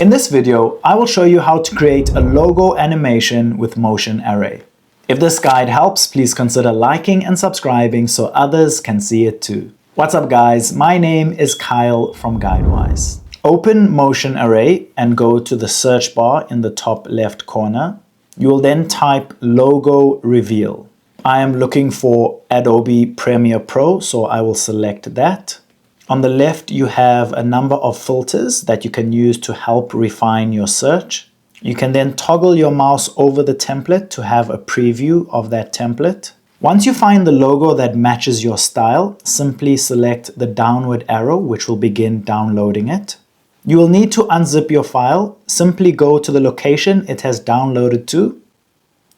In this video, I will show you how to create a logo animation with motion array. If this guide helps, please consider liking and subscribing so others can see it too. What's up guys, my name is Kyle from GuideWise. Open Motion Array and go to the search bar in the top left corner. You will then type Logo Reveal. I am looking for Adobe Premiere Pro, so I will select that. On the left, you have a number of filters that you can use to help refine your search. You can then toggle your mouse over the template to have a preview of that template. Once you find the logo that matches your style, simply select the downward arrow, which will begin downloading it. You will need to unzip your file. Simply go to the location it has downloaded to,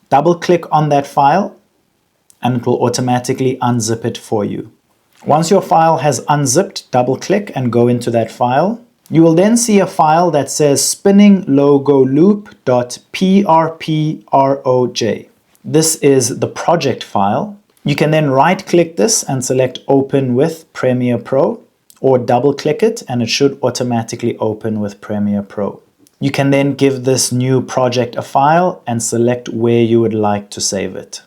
double-click on that file, and it will automatically unzip it for you. Once your file has unzipped, double-click and go into that file. You will then see a file that says spinninglogoloop.prproj. This is the project file. You can then right-click this and select Open with Premiere Pro, or double-click it and it should automatically open with Premiere Pro. You can then give this new project a file and select where you would like to save it.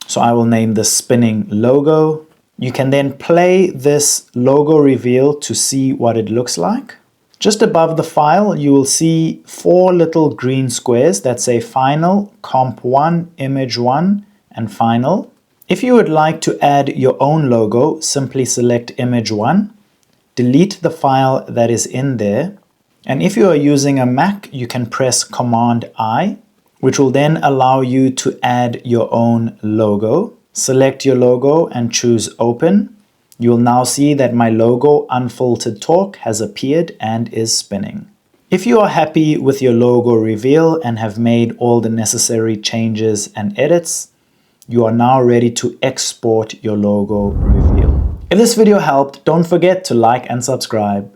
So I will name this Spinning Logo. You can then play this logo reveal to see what it looks like. Just above the file, you will see 4 little green squares that say Final, Comp 1, Image 1, and Final. If you would like to add your own logo, simply select Image 1, delete the file that is in there, and if you are using a Mac, you can press Command I, which will then allow you to add your own logo. Select your logo and choose Open. You will now see that my logo Unfiltered Talk has appeared and is spinning. If you are happy with your logo reveal and have made all the necessary changes and edits, you are now ready to export your logo reveal. If this video helped, don't forget to like and subscribe.